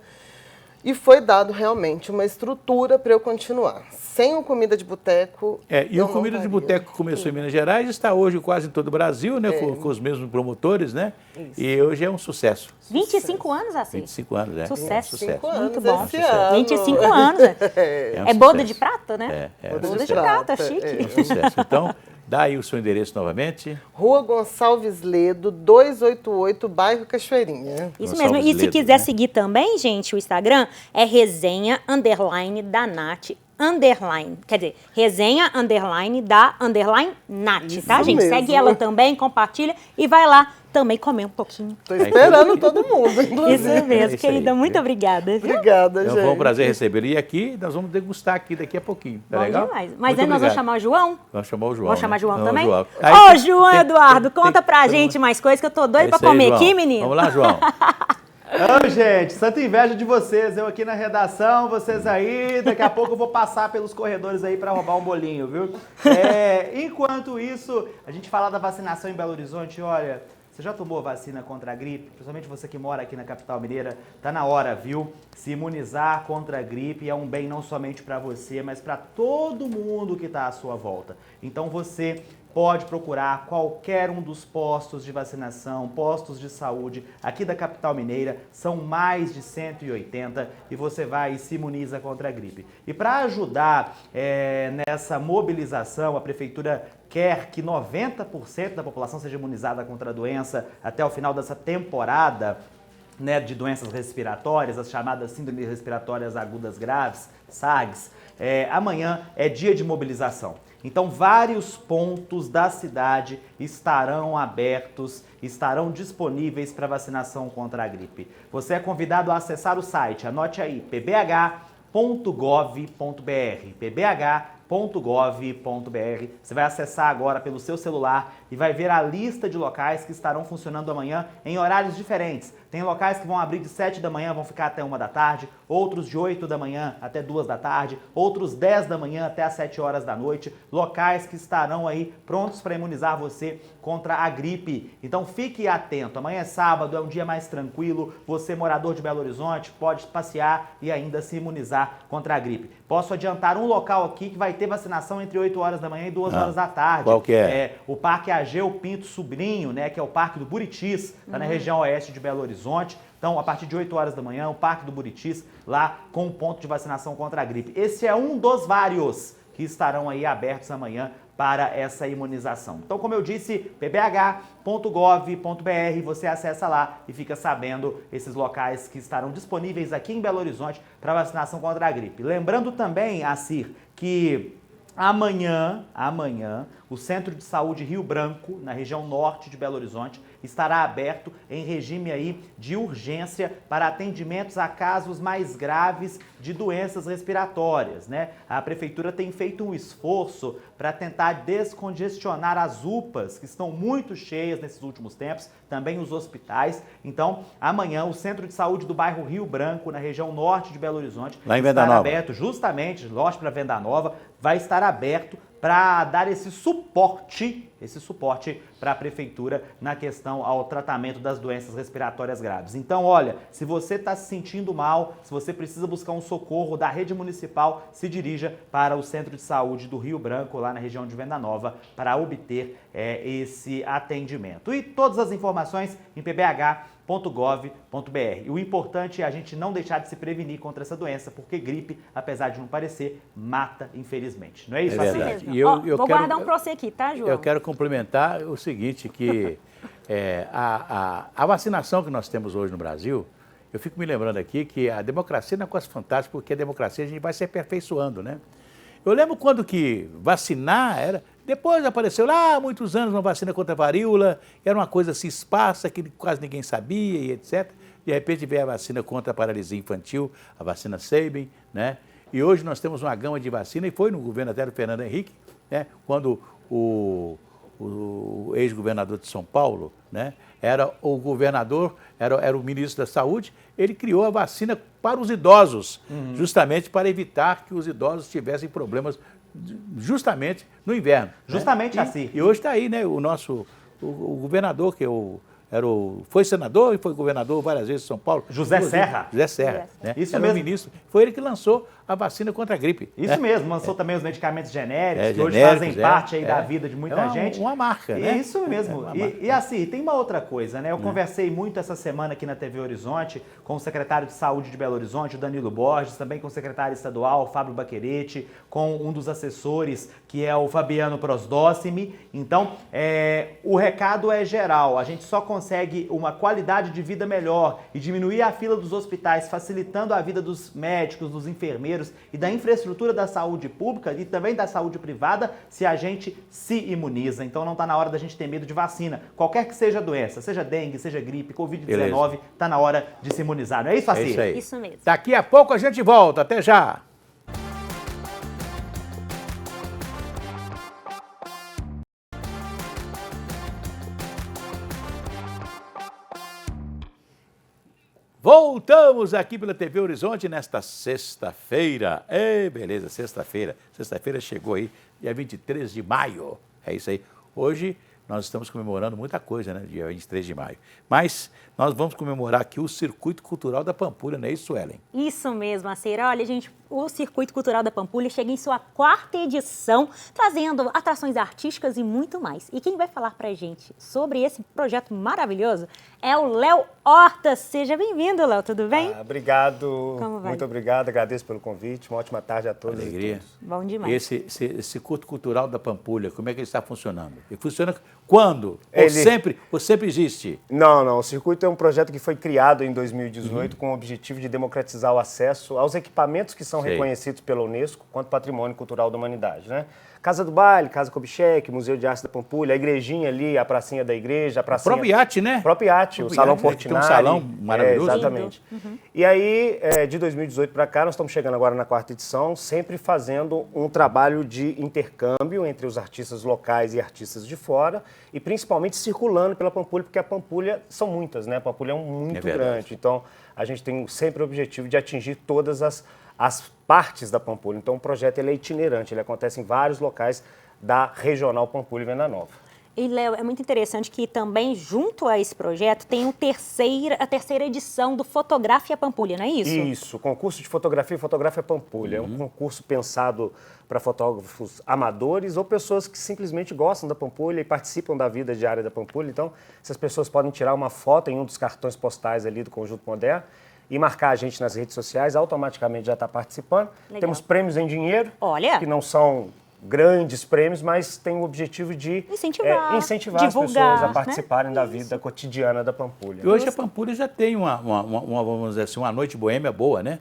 E foi dado realmente uma estrutura para eu continuar. Sem o Comida de Boteco. E eu o não Comida de faria. Boteco começou em Minas Gerais, está hoje quase em todo o Brasil, né? Com os mesmos promotores, né? E hoje é um sucesso. 25 anos, assim. 25 anos, né? Sucesso. É um sucesso. Muito bom. esse ano. 25 anos. É um É boda sucesso. de prata, né? É Boda um de sucesso. prata, É, chique. É um sucesso. Então, dá aí o seu endereço novamente. Rua Gonçalves Ledo, 288, bairro Cachoeirinha. Isso Gonçalves mesmo. E se Ledo, quiser né? seguir também, gente, o Instagram é resenha _ da Nath _ quer dizer, resenha _ da _ Nath, tá, Isso gente? mesmo. Segue ela também, compartilha e vai lá também comer um pouquinho. Tô esperando todo mundo, Isso inclusive. mesmo, isso querida. aí, muito viu? obrigada. Viu? Obrigada, É gente. um prazer recebê-lo. E aqui nós vamos degustar aqui daqui a pouquinho. Tá Bom legal? demais. Mas Muito aí nós vamos obrigado. chamar o João? Vamos chamar o João. Vamos chamar né? João Vamos, também? João. Ô, Aí, João tem- Eduardo, tem- conta pra tem- gente mais coisas que eu tô doida É pra isso aí, comer João. aqui, menino. Vamos lá, João. Ô, gente, santa inveja de vocês. Eu aqui na redação, vocês aí. Daqui a pouco eu vou passar pelos corredores aí pra roubar um bolinho, viu? Enquanto isso, a gente fala da vacinação em Belo Horizonte. Olha, você já tomou vacina contra a gripe? Principalmente você que mora aqui na capital mineira, tá na hora, viu? Se imunizar contra a gripe é um bem não somente para você, mas para todo mundo que tá à sua volta. Então você pode procurar qualquer um dos postos de vacinação, postos de saúde aqui da capital mineira. São mais de 180 e você vai e se imuniza contra a gripe. E para ajudar nessa mobilização, a Prefeitura quer que 90% da população seja imunizada contra a doença até o final dessa temporada, né, de doenças respiratórias, as chamadas síndromes respiratórias agudas graves, SAGs. Amanhã é dia de mobilização. Então, vários pontos da cidade estarão abertos, estarão disponíveis para vacinação contra a gripe. Você é convidado a acessar o site, anote aí, pbh.gov.br, pbh.gov.br. Você vai acessar agora pelo seu celular e vai ver a lista de locais que estarão funcionando amanhã em horários diferentes. Tem locais que vão abrir de 7 da manhã, vão ficar até 1 da tarde, outros de 8 da manhã até 2 da tarde, outros 10 da manhã até as 7 horas da noite, locais que estarão aí prontos para imunizar você contra a gripe. Então fique atento, amanhã é sábado, é um dia mais tranquilo, você morador de Belo Horizonte pode passear e ainda se imunizar contra a gripe. Posso adiantar um local aqui que vai ter vacinação entre 8 horas da manhã e 2 horas da tarde. Qual que é? O Parque Ageu Pinto Sobrinho, né, que é o Parque do Buritis, está na região oeste de Belo Horizonte. Então, a partir de 8 horas da manhã, o Parque do Buritis, lá com um ponto de vacinação contra a gripe. Esse é um dos vários que estarão aí abertos amanhã para essa imunização. Então, como eu disse, pbh.gov.br, você acessa lá e fica sabendo esses locais que estarão disponíveis aqui em Belo Horizonte para vacinação contra a gripe. Lembrando também, Acir, que amanhã, o Centro de Saúde Rio Branco, na região norte de Belo Horizonte, estará aberto em regime aí de urgência para atendimentos a casos mais graves de doenças respiratórias, né? A Prefeitura tem feito um esforço para tentar descongestionar as UPAs, que estão muito cheias nesses últimos tempos, também os hospitais. Então, amanhã, o Centro de Saúde do bairro Rio Branco, na região norte de Belo Horizonte, lá em Venda Nova, aberto, justamente, norte para Venda Nova, vai estar aberto para dar esse suporte para a Prefeitura na questão ao tratamento das doenças respiratórias graves. Então, olha, se você está se sentindo mal, se você precisa buscar um socorro da rede municipal, se dirija para o Centro de Saúde do Rio Branco, lá na região de Venda Nova, para obter esse atendimento. E todas as informações em pbh.gov.br. O importante é a gente não deixar de se prevenir contra essa doença, porque gripe, apesar de não parecer, mata, infelizmente. Não é isso, É assim? verdade. Mesmo. E Vou quero- guardar um pra você aqui, tá, João? Eu quero complementar o seguinte, que a vacinação que nós temos hoje no Brasil, eu fico me lembrando aqui que a democracia não é uma coisa fantástica, porque a democracia a gente vai se aperfeiçoando, né? Eu lembro quando que vacinar era... Depois apareceu lá há muitos anos uma vacina contra a varíola, era uma coisa assim esparsa, que quase ninguém sabia e etc. De repente veio a vacina contra a paralisia infantil, a vacina Sabin, né? E hoje nós temos uma gama de vacina, e foi no governo até do Fernando Henrique, né? Quando o ex-governador de São Paulo, né, era o governador, era o ministro da Saúde, ele criou a vacina para os idosos, justamente para evitar que os idosos tivessem problemas justamente no inverno. Justamente né? assim. E hoje está aí, né, o nosso o governador, que foi senador e foi governador várias vezes de São Paulo. José Serra. José Serra. Né? Isso era mesmo. o ministro. Foi ele que lançou a vacina contra a gripe. Isso né? mesmo, lançou também os medicamentos genéricos, que hoje genéricos, fazem parte aí da vida de muita uma, gente. Uma marca, né? Isso mesmo. uma marca. E assim, tem uma outra coisa, né? Eu conversei muito essa semana aqui na TV Horizonte com o secretário de Saúde de Belo Horizonte, o Danilo Borges, também com o secretário estadual, o Fábio Baquerete, com um dos assessores, que é o Fabiano Prosdócimi. Então, o recado é geral. A gente só consegue uma qualidade de vida melhor e diminuir a fila dos hospitais, facilitando a vida dos médicos, dos enfermeiros e da infraestrutura da saúde pública e também da saúde privada, se a gente se imuniza. Então não está na hora da gente ter medo de vacina. Qualquer que seja a doença, seja dengue, seja gripe, Covid-19, está na hora de se imunizar. Não é isso, É Acir? isso aí. Isso mesmo. Daqui a pouco a gente volta. Até já. Voltamos aqui pela TV Horizonte nesta sexta-feira. Beleza, sexta-feira. Sexta-feira chegou aí, dia 23 de maio. É isso aí. Hoje nós estamos comemorando muita coisa, né? Dia 23 de maio. Mas nós vamos comemorar aqui o Circuito Cultural da Pampulha, não é isso, Ellen? Isso mesmo, Aceira. Olha, gente, o Circuito Cultural da Pampulha chega em sua 4ª edição, trazendo atrações artísticas e muito mais. E quem vai falar pra gente sobre esse projeto maravilhoso é o Léo Horta. Seja bem-vindo, Léo, tudo bem? Obrigado, Como vai? muito obrigado, agradeço pelo convite, uma ótima tarde a todos. Alegria. E todos. Bom demais. Esse culto cultural da Pampulha, como é que ele está funcionando? Ele funciona quando? Ele- Ou sempre existe? Não, o Circuito é um projeto que foi criado em 2018 com o objetivo de democratizar o acesso aos equipamentos que são Sei. reconhecidos pela Unesco quanto Patrimônio Cultural da Humanidade, né? Casa do Baile, Casa Kubitschek, Museu de Arte da Pampulha, a igrejinha ali, a pracinha da igreja, a O pracinha... próprio iate, né? O próprio iate, o próprio Salão iate, né, que tem um Portinari. salão maravilhoso. Exatamente. E aí, de 2018 para cá, nós estamos chegando agora na 4ª edição, sempre fazendo um trabalho de intercâmbio entre os artistas locais e artistas de fora, e principalmente circulando pela Pampulha, porque a Pampulha são muitas, né? A Pampulha é muito verdade. grande. Então, a gente tem sempre o objetivo de atingir todas as partes da Pampulha. Então, o projeto ele é itinerante, ele acontece em vários locais da Regional Pampulha e Venda Nova. E, Léo, é muito interessante que também, junto a esse projeto, tem a terceira edição do Fotografia Pampulha, não é isso? Isso, o concurso de fotografia e fotografia Pampulha. É um concurso pensado para fotógrafos amadores ou pessoas que simplesmente gostam da Pampulha e participam da vida diária da Pampulha. Então, essas pessoas podem tirar uma foto em um dos cartões postais ali do Conjunto Moderno e marcar a gente nas redes sociais, automaticamente já está participando. Legal. Temos prêmios em dinheiro, Olha. que não são grandes prêmios, mas tem o objetivo de Incentivar, as pessoas divulgar, a participarem da né? vida cotidiana da Pampulha. E hoje a Pampulha já tem vamos dizer assim, uma noite boêmia boa, né?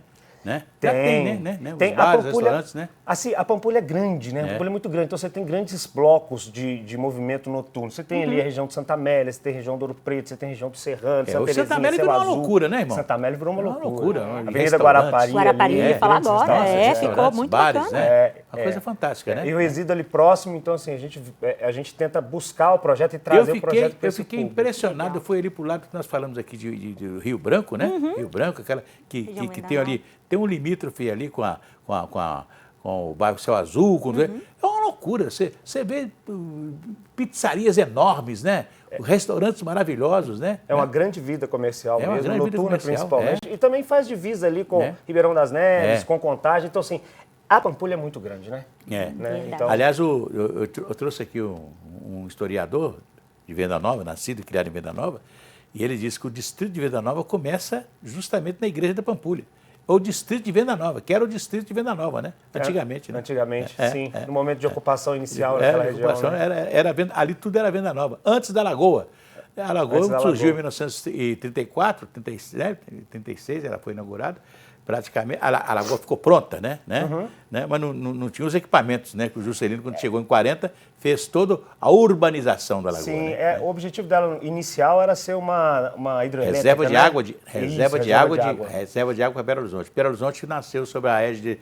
Já tem, né? Tem. Os bares, a Pampulha, restaurantes, né? Assim, a Pampulha é grande, né? A Pampulha é muito grande, então você tem grandes blocos de movimento noturno. Você tem ali a região de Santa Amélia, você tem a região do Ouro Preto, você tem a região do Serrano, Santa O Terezinha, Santa Amélia Céu virou uma Azul. loucura, né, irmão? Santa Amélia virou uma loucura. Avenida restaurantes. Guarapari. Guarapari, ali, fala grandes agora, restaurantes, ficou muito bares, bacana. né? Uma coisa fantástica, né? Eu resido ali próximo, então assim, a gente tenta buscar o projeto e trazer o projeto para Eu esse fiquei público. impressionado, foi ali pro lado que nós falamos aqui de Rio Branco, né? Rio Branco, aquela que tem ali, tem um limítrofe ali com o bairro Céu Azul, é uma loucura. Você vê pizzarias enormes, né? Restaurantes maravilhosos, né? É uma grande vida comercial É uma mesmo, grande vida noturna comercial, principalmente. E também faz divisa ali com Ribeirão das Neves, com Contagem. Então, assim, a Pampulha é muito grande, né? É. Né? Então, Aliás, eu trouxe aqui um historiador de Venda Nova, nascido e criado em Venda Nova, e ele disse que o distrito de Venda Nova começa justamente na igreja da Pampulha. Ou distrito de Venda Nova, que era o distrito de Venda Nova, né? Antigamente, né? Antigamente, sim. No momento de ocupação inicial naquela região. Né? Ali tudo era Venda Nova, antes da Lagoa. A Lagoa Antes da surgiu Lagoa. em 1934, 36, ela foi inaugurada. Praticamente, a Lagoa ficou pronta, né? Mas não tinha os equipamentos, né? Que o Juscelino, quando chegou em 40, fez toda a urbanização da Lagoa. Sim, né? o objetivo dela inicial era ser uma hidrelétrica, Reserva de né? água, Isso, reserva de água para Belo Horizonte. Belo Horizonte nasceu sob a égide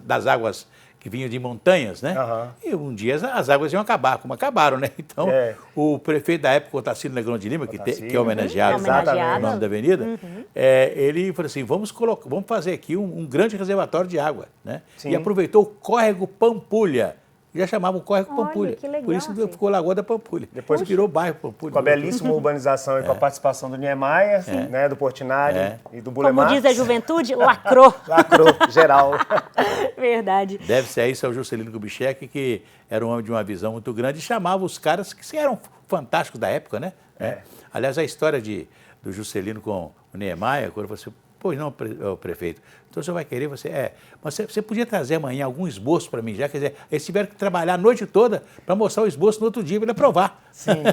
das águas que vinham de montanhas, né? E um dia as águas iam acabar, como acabaram, né? Então, o prefeito da época, Otacílio Negrão de Lima, que é homenageado no nome da avenida, ele falou assim, vamos fazer aqui um grande reservatório de água, né? E aproveitou o córrego Pampulha. Já chamavam o córrego Olha, Pampulha. que legal, Por isso assim. ficou Lagoa da Pampulha. Depois virou bairro Pampulha. Com a belíssima urbanização e com a participação do Niemeyer, né, do Portinari e do Como Bulemar. diz a juventude, lacrou. Lacrou, geral. Verdade. Deve-se a isso ao Juscelino Kubitschek, que era um homem de uma visão muito grande e chamava os caras que eram fantásticos da época, né? Aliás, a história do Juscelino com o Niemeyer, quando você... Pois não, prefeito. Então, o senhor vai querer, mas você podia trazer amanhã algum esboço para mim já? Quer dizer, eles tiveram que trabalhar a noite toda para mostrar o esboço no outro dia para ele aprovar. Sim.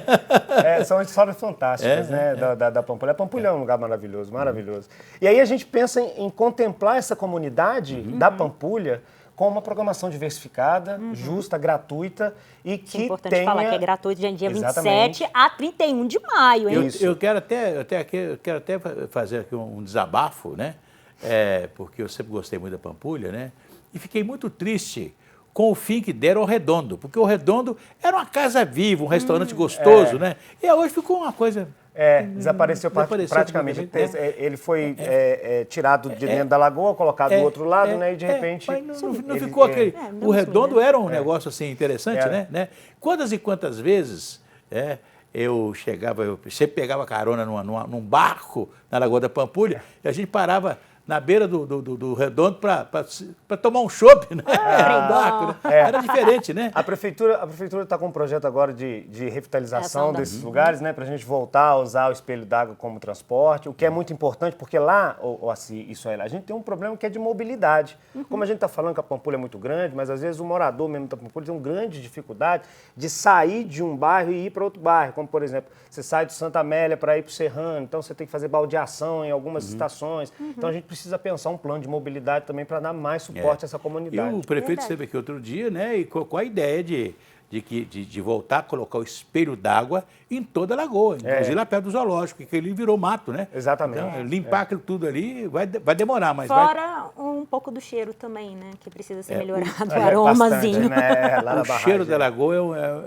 São histórias fantásticas, né, da Pampulha. A Pampulha é um lugar maravilhoso, maravilhoso. E aí a gente pensa em contemplar essa comunidade da Pampulha com uma programação diversificada, justa, gratuita e que É importante tenha... falar que é gratuito de dia Exatamente. 27 a 31 de maio, hein? Eu quero até fazer aqui um desabafo, né? Porque eu sempre gostei muito da Pampulha, né? E fiquei muito triste com o fim que deram ao Redondo, porque o Redondo era uma casa viva, um restaurante gostoso, né? E hoje ficou uma coisa... Desapareceu praticamente. completamente, né? Ele foi tirado de dentro da lagoa, colocado do outro lado, né? E de repente... Mas não ficou aquele... o Redondo era um negócio assim interessante, Era. né? Quantas e quantas vezes eu sempre pegava carona num barco na Lagoa da Pampulha e a gente parava na beira do Redondo para tomar um chopp, né? Barco, né? Era diferente, né? A prefeitura está com um projeto agora de revitalização desses lugares, né? Para a gente voltar a usar o espelho d'água como transporte, o que é muito importante, porque lá, a gente tem um problema que é de mobilidade. Como a gente está falando que a Pampulha é muito grande, mas às vezes o morador mesmo da Pampulha tem uma grande dificuldade de sair de um bairro e ir para outro bairro, como por exemplo, você sai do Santa Amélia para ir para o Serrano, então você tem que fazer baldeação em algumas estações. Então a gente precisa pensar um plano de mobilidade também para dar mais suporte a essa comunidade. E o prefeito esteve aqui outro dia, né, e com a ideia de voltar a colocar o espelho d'água em toda a lagoa, inclusive lá perto do zoológico, que ele virou mato, né? Exatamente. Então, limpar aquilo tudo ali vai demorar, mas Fora um pouco do cheiro também, né? Que precisa ser melhorado, o Bastante, aromazinho. né? Lá na o cheiro da lagoa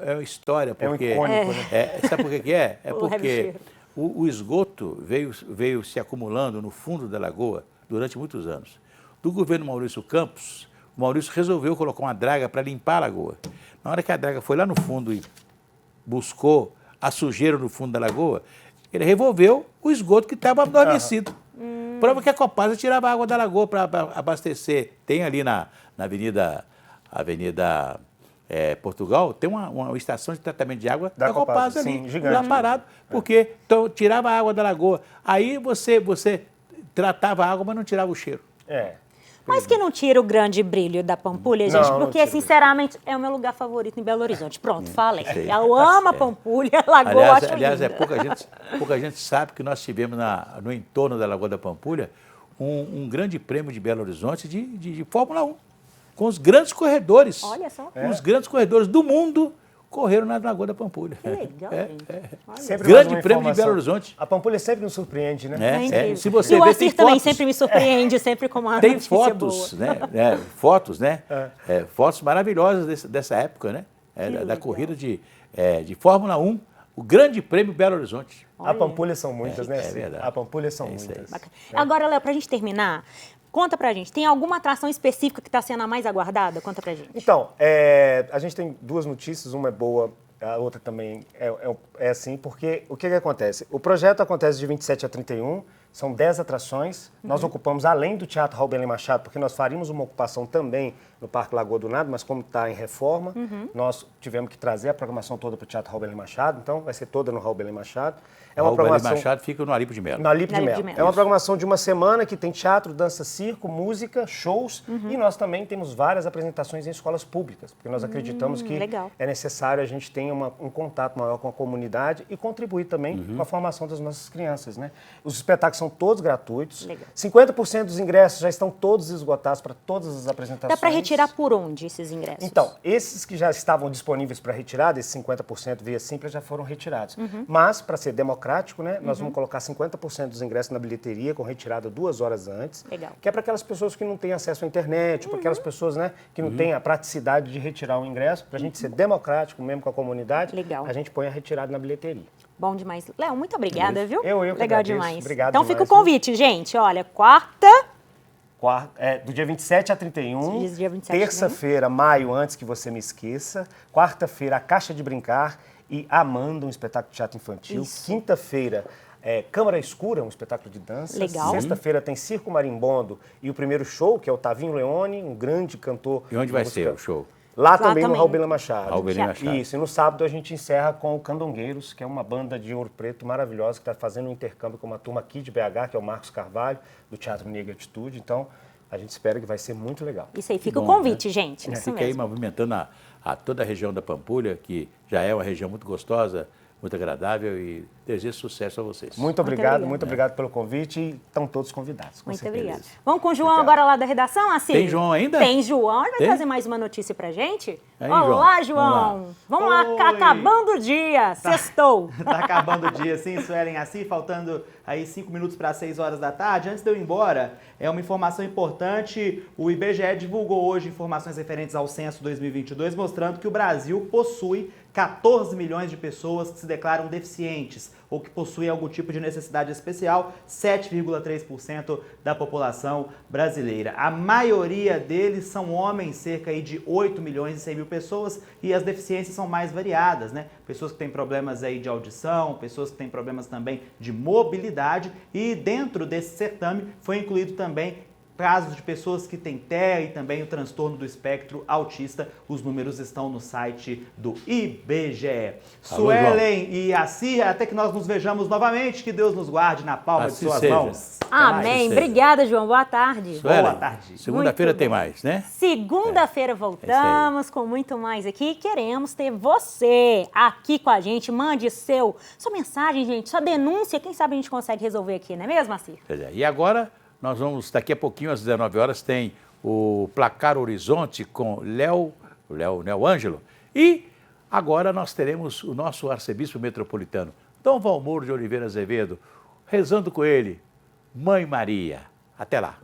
é uma história, é um porque... icônico, né? Sabe por que é? É O leve porque cheiro. o esgoto veio se acumulando no fundo da lagoa durante muitos anos. Do governo Maurício Campos, o Maurício resolveu colocar uma draga para limpar a lagoa. Na hora que a draga foi lá no fundo e buscou a sujeira no fundo da lagoa, ele revolveu o esgoto que estava adormecido. Prova que a Copasa tirava a água da lagoa para abastecer. Tem ali na Avenida Portugal, tem uma estação de tratamento de água da Copasa ali, sim, gigante. lá parado, porque então, tirava a água da lagoa. Aí você tratava a água, mas não tirava o cheiro. Mas que não tira o grande brilho da Pampulha, gente, Não porque, tira. sinceramente, é o meu lugar favorito em Belo Horizonte. Pronto, falei. Eu amo a Pampulha, a Lagoa, acho Aliás, linda. pouca gente sabe que nós tivemos no entorno da Lagoa da Pampulha um grande prêmio de Belo Horizonte de Fórmula 1, com os grandes corredores. Olha só. Os grandes corredores do mundo correram na Lagoa da Pampulha. Que legal, gente. Olha. Sempre Grande mais uma prêmio de informação. Belo Horizonte. A Pampulha sempre nos surpreende, né? É incrível. Se você E o ver, Assir tem também fotos. sempre me surpreende, sempre com uma Tem notícia fotos, boa. né? Fotos, né? Fotos maravilhosas dessa época, né? Da legal. corrida de Fórmula 1, o Grande Prêmio Belo Horizonte. A Pampulha são muitas, né? Cid? verdade. A Pampulha são isso aí. muitas. Bacana. Agora, Léo, pra gente terminar, conta pra gente, tem alguma atração específica que está sendo a mais aguardada? Conta pra gente. Então, a gente tem duas notícias, uma é boa, a outra também é assim, porque o que acontece? O projeto acontece de 27 a 31, são 10 atrações. Nós ocupamos, além do Teatro Raul Belém Machado, porque nós faríamos uma ocupação também no Parque Lagoa do Nado, mas como está em reforma, nós tivemos que trazer a programação toda para o Teatro Raul Belém Machado, então vai ser toda no Raul Belém Machado. É uma O programação... Belém Machado fica no Alipe de Melo. No Alipe de Alipe de Melo. Melo. É uma programação de uma semana que tem teatro, dança, circo, música, shows e nós também temos várias apresentações em escolas públicas, porque nós acreditamos que legal. é necessário a gente ter um contato maior com a comunidade e contribuir também com a formação das nossas crianças, né? Os espetáculos são todos gratuitos. Legal. 50% dos ingressos já estão todos esgotados para todas as apresentações. Dá pra retirar por onde esses ingressos? Então, esses que já estavam disponíveis para retirada, esses 50% via Simples, já foram retirados. Mas, para ser democrático, né, nós vamos colocar 50% dos ingressos na bilheteria, com retirada 2 horas antes. Legal. Que é para aquelas pessoas que não têm acesso à internet, para aquelas pessoas, né, que não têm a praticidade de retirar o ingresso. Para a gente ser democrático mesmo com a comunidade, Legal. a gente põe a retirada na bilheteria. Bom demais. Léo, muito obrigada, viu? Eu que Legal agradeço. demais. Obrigado Então demais, fica o convite, gente. Olha, quarta... Do dia 27 a 31, Dia 27 terça-feira, maio, antes que você me esqueça, quarta-feira, a Caixa de Brincar e Amanda, um espetáculo de teatro infantil, Isso. quinta-feira, Câmara Escura, um espetáculo de dança, Legal. sexta-feira tem Circo Marimbondo e o primeiro show, que é o Tavinho Leone, um grande cantor. E onde de vai música. ser o show? Lá Lá também no também. Raul Belém Machado. Raul Belém Machado. Isso, e no sábado a gente encerra com o Candongueiros, que é uma banda de Ouro Preto maravilhosa, que está fazendo um intercâmbio com uma turma aqui de BH, que é o Marcos Carvalho, do Teatro Negra Atitude. Então, a gente espera que vai ser muito legal. Isso aí, fica Bom, o convite, gente. Isso Fica aí mesmo. movimentando a toda a região da Pampulha, que já é uma região muito gostosa, muito agradável, e desejo sucesso a vocês. Muito obrigado obrigada. pelo convite e estão todos convidados. com Muito certeza. obrigada. Vamos com o João agora lá da redação, assim? Tem João ainda? Tem João. Ele vai Tem? trazer mais uma notícia pra gente. Aí, Olá, João. João. Vamos lá, Oi. tá acabando o dia. Sextou. Tá acabando o dia, sim, Suelen Assi, faltando aí 5 minutos para 6 horas da tarde. Antes de eu ir embora, uma informação importante, o IBGE divulgou hoje informações referentes ao censo 2022, mostrando que o Brasil possui 14 milhões de pessoas que se declaram deficientes, ou que possuem algum tipo de necessidade especial, 7,3% da população brasileira. A maioria deles são homens, cerca aí de 8 milhões e 100 mil pessoas, e as deficiências são mais variadas, né? Pessoas que têm problemas aí de audição, pessoas que têm problemas também de mobilidade, e dentro desse certame foi incluído também casos de pessoas que têm TEA e também o transtorno do espectro autista. Os números estão no site do IBGE. Alô, Suelen e Assir, até que nós nos vejamos novamente, que Deus nos guarde na palma Assim de suas seja. mãos. Até Amém. seja. Obrigada, João. Boa tarde. Suelen, Boa tarde. Segunda-feira Muito tem bom. mais, né? Segunda-feira voltamos com muito mais aqui. Queremos ter você aqui com a gente. Mande sua mensagem, gente, sua denúncia. Quem sabe a gente consegue resolver aqui, não é mesmo, Assir? Pois é. E agora, nós vamos, daqui a pouquinho, às 19 horas, tem o Placar Horizonte com Léo Ângelo. E agora nós teremos o nosso arcebispo metropolitano, Dom Valmor de Oliveira Azevedo, rezando com ele, Mãe Maria. Até lá.